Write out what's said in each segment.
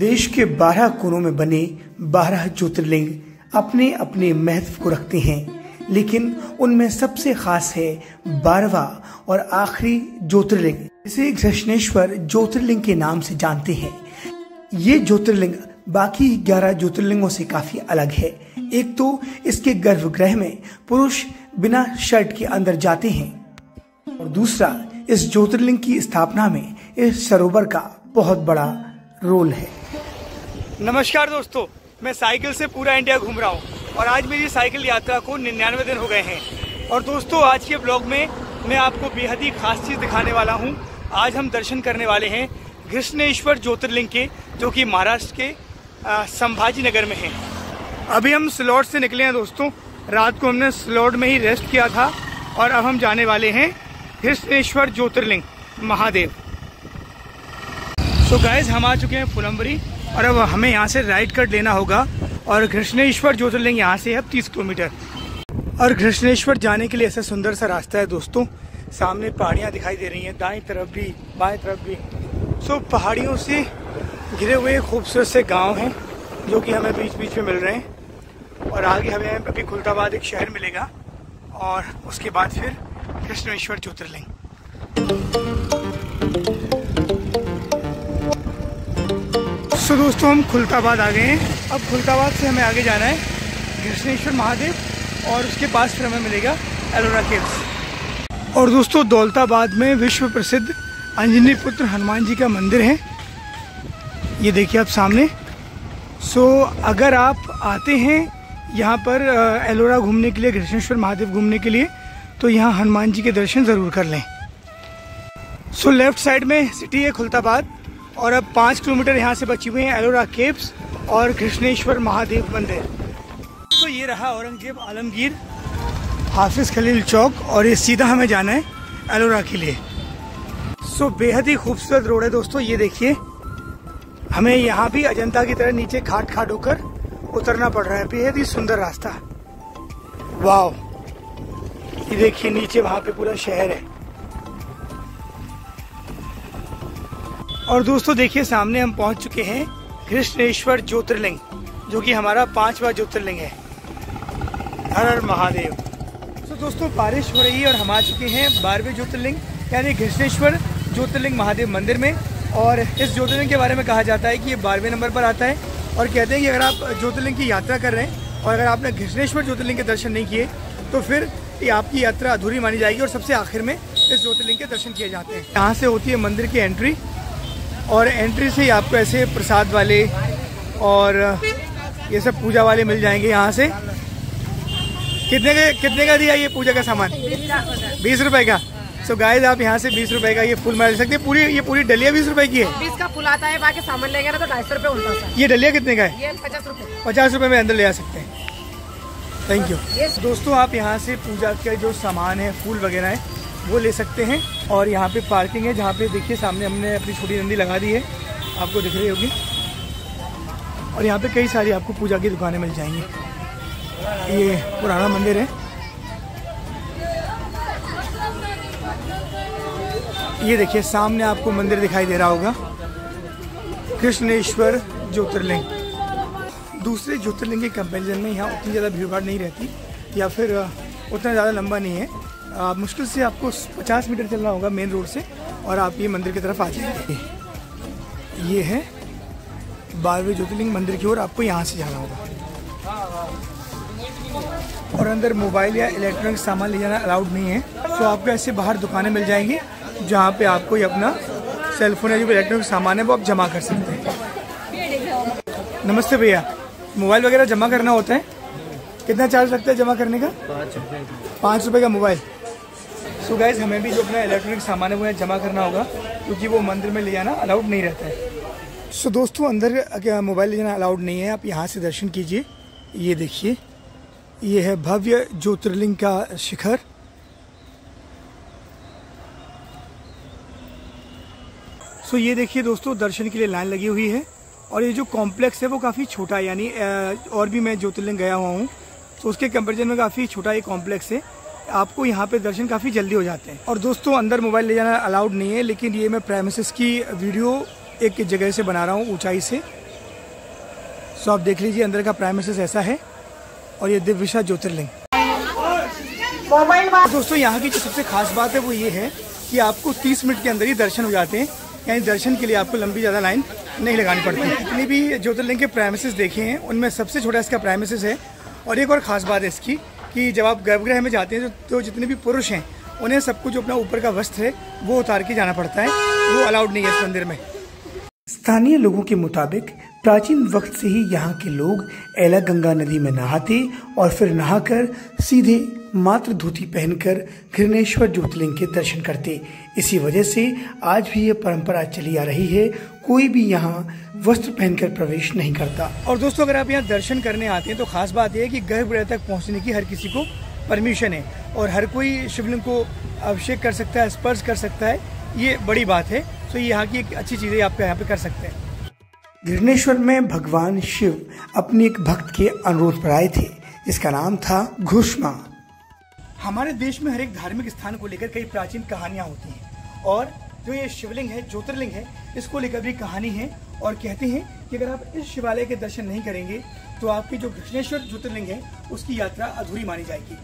देश के 12 कोनों में बने 12 ज्योतिर्लिंग अपने अपने महत्व को रखते हैं, लेकिन उनमें सबसे खास है 12वां और आखिरी ज्योतिर्लिंग, जिसे घृष्णेश्वर ज्योतिर्लिंग के नाम से जानते हैं। ये ज्योतिर्लिंग बाकी 11 ज्योतिर्लिंगों से काफी अलग है। एक तो इसके गर्भगृह में पुरुष बिना शर्ट के अंदर जाते हैं, और दूसरा इस ज्योतिर्लिंग की स्थापना में इस सरोवर का बहुत बड़ा रोल है। नमस्कार दोस्तों, मैं साइकिल से पूरा इंडिया घूम रहा हूँ और आज मेरी साइकिल यात्रा को 99 दिन हो गए हैं। और दोस्तों, आज के ब्लॉग में मैं आपको बेहद ही खास चीज़ दिखाने वाला हूँ। आज हम दर्शन करने वाले हैं घृष्णेश्वर ज्योतिर्लिंग के, जो कि महाराष्ट्र के संभाजी नगर में है। अभी हम सिलौट से निकले हैं दोस्तों। रात को हमने सिलौट में ही रेस्ट किया था और अब हम जाने वाले हैं घृष्णेश्वर ज्योतिर्लिंग महादेव। तो गाइस, हम आ चुके हैं फुलंबरी और अब हमें यहाँ से राइट कट लेना होगा और घृष्णेश्वर ज्योतिर्लिंग यहाँ से है 30 किलोमीटर। और घृष्णेश्वर जाने के लिए ऐसा सुंदर सा रास्ता है दोस्तों। सामने पहाड़ियाँ दिखाई दे रही हैं, दाएं तरफ भी बाएं तरफ भी। सो पहाड़ियों से घिरे हुए खूबसूरत से गांव हैं जो कि हमें बीच बीच में मिल रहे हैं। और आगे हमें अभी खुलताबाद एक शहर मिलेगा और उसके बाद फिर घृष्णेश्वर ज्योतिर्लिंग। तो दोस्तों, हम खुलताबाद आ गए हैं। अब खुलताबाद से हमें आगे जाना है घृष्णेश्वर महादेव और उसके पास फिर हमें मिलेगा एलोरा केव्स। और दोस्तों, दौलताबाद में विश्व प्रसिद्ध अंजनी पुत्र हनुमान जी का मंदिर है, ये देखिए आप सामने। सो अगर आप आते हैं यहाँ पर एलोरा घूमने के लिए, घृष्णेश्वर महादेव घूमने के लिए, तो यहाँ हनुमान जी के दर्शन ज़रूर कर लें। सो लेफ्ट साइड में सिटी है खुलताबाद और अब 5 किलोमीटर यहाँ से बची हुई हैं एलोरा केव्स और घृष्णेश्वर महादेव मंदिर। तो ये रहा औरंगजेब आलमगीर हाफिज खलील चौक और ये सीधा हमें जाना है एलोरा के लिए। सो बेहद ही खूबसूरत रोड है दोस्तों, ये देखिए। हमें यहाँ भी अजंता की तरह नीचे खाट खाट होकर उतरना पड़ रहा है। बेहद ही सुंदर रास्ता, वाह। ये देखिए नीचे वहाँ पे पूरा शहर है। और दोस्तों देखिए, सामने हम पहुंच चुके हैं घृष्णेश्वर ज्योतिर्लिंग, जो कि हमारा 5वां ज्योतिर्लिंग है। हर हर महादेव। तो दोस्तों, बारिश हो रही है और हम आ चुके हैं 12वें ज्योतिर्लिंग यानी घृष्णेश्वर ज्योतिर्लिंग महादेव मंदिर में। और इस ज्योतिर्लिंग के बारे में कहा जाता है कि ये 12वें नंबर पर आता है और कहते हैं कि अगर आप ज्योतिर्लिंग की यात्रा कर रहे हैं और अगर आपने घृष्णेश्वर ज्योतिर्लिंग के दर्शन नहीं किए तो फिर ये आपकी यात्रा अधूरी मानी जाएगी और सबसे आखिर में इस ज्योतिर्लिंग के दर्शन किए जाते हैं। यहाँ से होती है मंदिर की एंट्री और एंट्री से ही आपको ऐसे प्रसाद वाले और ये सब पूजा वाले मिल जाएंगे। यहाँ से कितने का दिया ये पूजा का सामान? 20 रुपए का। सो गाइस, आप यहाँ से 20 रुपए का ये फूल ले सकते हैं। ये पूरी डलिया 20 रुपए की है। 20 का फूल आता है, बाकी सामान लेंगे ना तो 250 रुपए उल्टा सा। ये डलिया कितने का है? ये 50 रुपए। 50 रुपए में अंदर ले आ सकते हैं। Thank you. दोस्तों, आप यहाँ से पूजा का जो सामान है, फूल वगैरह है, वो ले सकते हैं। और यहाँ पे पार्किंग है, जहाँ पे देखिए सामने हमने अपनी छोटी नंदी लगा दी है, आपको दिख रही होगी। और यहाँ पे कई सारी आपको पूजा की दुकानें मिल जाएंगी। ये पुराना मंदिर है। ये देखिए सामने आपको मंदिर दिखाई दे रहा होगा, घृष्णेश्वर ज्योतिर्लिंग। दूसरे ज्योतिर्लिंग के कंपैरिजन में यहाँ उतनी ज़्यादा भीड़ भाड़ नहीं रहती या फिर उतना ज़्यादा लंबा नहीं है। मुश्किल से आपको 50 मीटर चलना होगा मेन रोड से और आप ये मंदिर की तरफ आ जाएंगे। ये है 12वें ज्योतिर्लिंग मंदिर की ओर, आपको यहाँ से जाना होगा। और अंदर मोबाइल या इलेक्ट्रॉनिक सामान ले जाना अलाउड नहीं है। तो आपको ऐसे बाहर दुकानें मिल जाएंगी जहाँ पे आपको ये अपना सेलफोन या जो इलेक्ट्रॉनिक सामान है वो आप जमा कर सकते हैं। नमस्ते भैया, मोबाइल वगैरह जमा करना होता है, कितना चार्ज लगता है जमा करने का? 5 रुपये का मोबाइल। सो गाइस, हमें भी जो अपना इलेक्ट्रॉनिक सामान है वो जमा करना होगा क्योंकि वो मंदिर में ले जाना अलाउड नहीं रहता है। सो दोस्तों, अंदर मोबाइल ले जाना अलाउड नहीं है। आप यहाँ से दर्शन कीजिए। ये देखिए, ये है भव्य ज्योतिर्लिंग का शिखर। सो ये देखिए दोस्तों, दर्शन के लिए लाइन लगी हुई है और ये जो कॉम्प्लेक्स है वो काफ़ी छोटा है, यानी और भी मैं ज्योतिर्लिंग गया हुआ हूँ तो उसके कंपैरिजन में काफ़ी छोटा ये कॉम्प्लेक्स है। आपको यहाँ पे दर्शन काफ़ी जल्दी हो जाते हैं। और दोस्तों, अंदर मोबाइल ले जाना अलाउड नहीं है, लेकिन ये मैं प्रेमिसेस की वीडियो एक जगह से बना रहा हूँ, ऊंचाई से, सो आप देख लीजिए अंदर का प्राइमेसिस ऐसा है और ये दिव्य ज्योतिर्लिंग। दोस्तों यहाँ की जो सबसे खास बात है वो ये है कि आपको 30 मिनट के अंदर ही दर्शन हो जाते हैं, यानी दर्शन के लिए आपको लंबी ज़्यादा लाइन नहीं लगानी पड़ती। जितनी भी ज्योतिर्लिंग के प्राइमेसिस देखे हैं उनमें सबसे छोटा इसका प्राइमेसिस है। और एक और ख़ास बात है इसकी कि जब आप गर्भगृह में जाते हैं तो जितने भी पुरुष हैं उन्हें सब कुछ जो अपना ऊपर का वस्त्र है वो उतार के जाना पड़ता है, वो अलाउड नहीं है इस मंदिर में। स्थानीय लोगों के मुताबिक प्राचीन वक्त से ही यहाँ के लोग एला गंगा नदी में नहाते और फिर नहाकर सीधे मात्र धोती पहनकर घृष्णेश्वर ज्योतिर्लिंग के दर्शन करते। इसी वजह से आज भी यह परंपरा चली आ रही है, कोई भी यहाँ वस्त्र पहनकर प्रवेश नहीं करता। और दोस्तों अगर आप यहाँ दर्शन करने आते हैं तो खास बात यह है कि गर्भगृह तक पहुँचने की हर किसी को परमिशन है और हर कोई शिवलिंग को अभिषेक कर सकता है, स्पर्श कर सकता है, ये बड़ी बात है। तो ये यहाँ की एक अच्छी चीज़ है, आप यहाँ पे कर सकते हैं। घृष्णेश्वर में भगवान शिव अपने एक भक्त के अनुरोध पर आए थे जिसका नाम था घुष्मा। हमारे देश में हर एक धार्मिक स्थान को लेकर कई प्राचीन कहानियां होती हैं और जो ये शिवलिंग है, ज्योतिर्लिंग है, इसको लेकर भी कहानी है। और कहते हैं कि अगर आप इस शिवालय के दर्शन नहीं करेंगे तो आपकी जो घृष्णेश्वर ज्योतिर्लिंग है उसकी यात्रा अधूरी मानी जाएगी।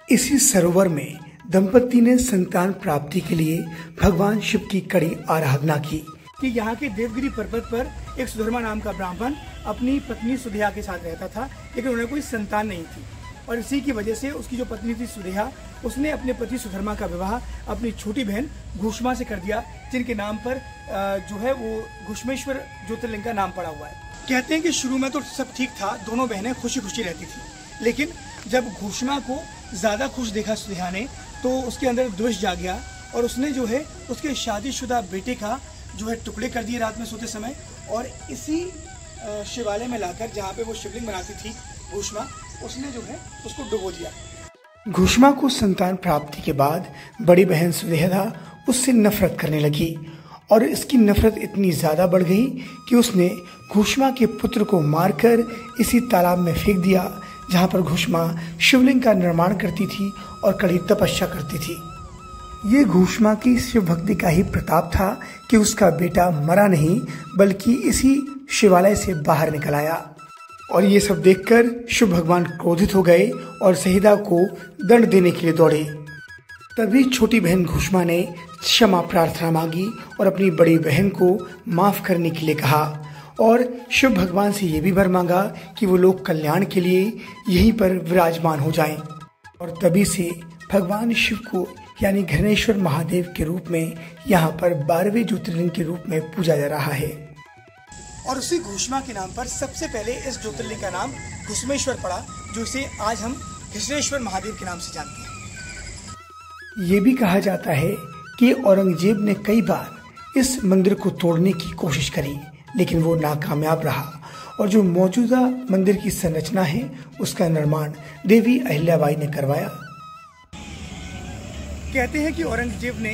इसी सरोवर में दंपति ने संतान प्राप्ति के लिए भगवान शिव की कड़ी आराधना की। कि यहाँ के देवगिरी पर्वत पर एक सुधर्मा नाम का ब्राह्मण अपनी पत्नी सुधेया के साथ रहता था, लेकिन उन्हें कोई संतान नहीं थी और इसी की वजह से उसकी जो पत्नी थी सुधेया, उसने अपने पति सुधर्मा का विवाह अपनी छोटी बहन घुष्मा से कर दिया, जिनके नाम पर जो है वो घुष्मेश्वर ज्योतिर्लिंग का नाम पड़ा हुआ है। कहते हैं कि शुरू में तो सब ठीक था, दोनों बहनें खुशी खुशी रहती थी, लेकिन जब घुष्मा को ज्यादा खुश देखा सुधेया ने तो उसके अंदर द्वेष जाग गया और उसने जो है उसके शादीशुदा बेटे का जो है टुकड़े कर दिए रात में सोते समय और इसी शिवालय में लाकर जहाँ पे वो शिवलिंग बनाती थी घुष्मा, उसने जो है उसको डुबो दिया। घुष्मा को संतान प्राप्ति के बाद बड़ी बहन सुधेया उससे नफरत करने लगी और इसकी नफरत इतनी ज्यादा बढ़ गई कि उसने घुष्मा के पुत्र को मारकर इसी तालाब में फेंक दिया जहाँ पर घुष्मा शिवलिंग का निर्माण करती थी और कड़ी तपस्या करती थी। ये घुष्मा की शिव भक्ति का ही प्रताप था कि उसका बेटा मरा नहीं बल्कि इसी शिवालय से बाहर निकल आया। और ये सब देखकर शिव भगवान क्रोधित हो गए और सहिदा को दंड देने के लिए दौड़े। तभी छोटी बहन घुष्मा ने क्षमा प्रार्थना मांगी और अपनी बड़ी बहन को माफ करने के लिए कहा और शिव भगवान से ये भी वर मांगा कि वो लोग कल्याण के लिए यहीं पर विराजमान हो जाएं। और तभी से भगवान शिव को यानी घृष्णेश्वर महादेव के रूप में यहाँ पर 12वें ज्योतिर्लिंग के रूप में पूजा जा रहा है। और उसी घुष्मा के नाम पर सबसे पहले इस ज्योतिर्लिंग का नाम घुष्मेश्वर पड़ा, जो इसे आज हम घृष्णेश्वर महादेव के नाम से जानते हैं। ये भी कहा जाता है कि औरंगजेब ने कई बार इस मंदिर को तोड़ने की कोशिश करी, लेकिन वो नाकामयाब रहा और जो मौजूदा मंदिर की संरचना है उसका निर्माण देवी अहिल्याबाई ने करवाया। कहते हैं कि औरंगजेब ने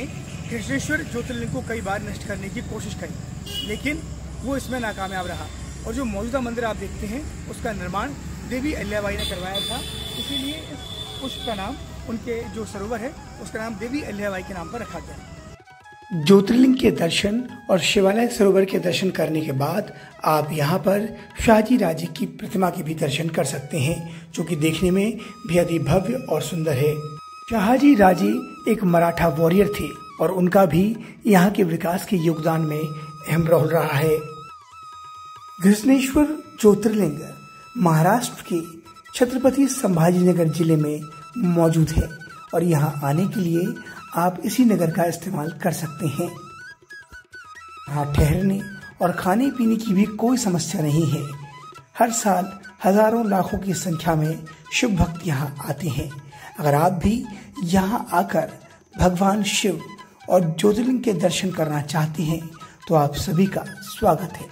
घृष्णेश्वर ज्योतिर्लिंग को कई बार नष्ट करने की कोशिश करी, लेकिन वो इसमें नाकामयाब रहा और जो मौजूदा मंदिर आप देखते हैं उसका निर्माण देवी अहिल्याबाई ने करवाया था। इसीलिए इस पुष्प का नाम, उनके जो सरोवर है उसका नाम देवी अहिल्याबाई के नाम पर रखा गया। ज्योतिर्लिंग के दर्शन और शिवालय सरोवर के दर्शन करने के बाद आप यहाँ पर शाहजी राजे की प्रतिमा के भी दर्शन कर सकते हैं, जो कि देखने में बेहद ही भव्य और सुंदर है। शाहजी राजे एक मराठा वॉरियर थे और उनका भी यहाँ के विकास के योगदान में अहम रोल रहा है। घृष्णेश्वर ज्योतिर्लिंग महाराष्ट्र के छत्रपति संभाजीनगर जिले में मौजूद है और यहाँ आने के लिए आप इसी नगर का इस्तेमाल कर सकते हैं। यहाँ ठहरने और खाने पीने की भी कोई समस्या नहीं है। हर साल हजारों लाखों की संख्या में शिव भक्त यहाँ आते हैं। अगर आप भी यहाँ आकर भगवान शिव और ज्योतिर्लिंग के दर्शन करना चाहते हैं तो आप सभी का स्वागत है।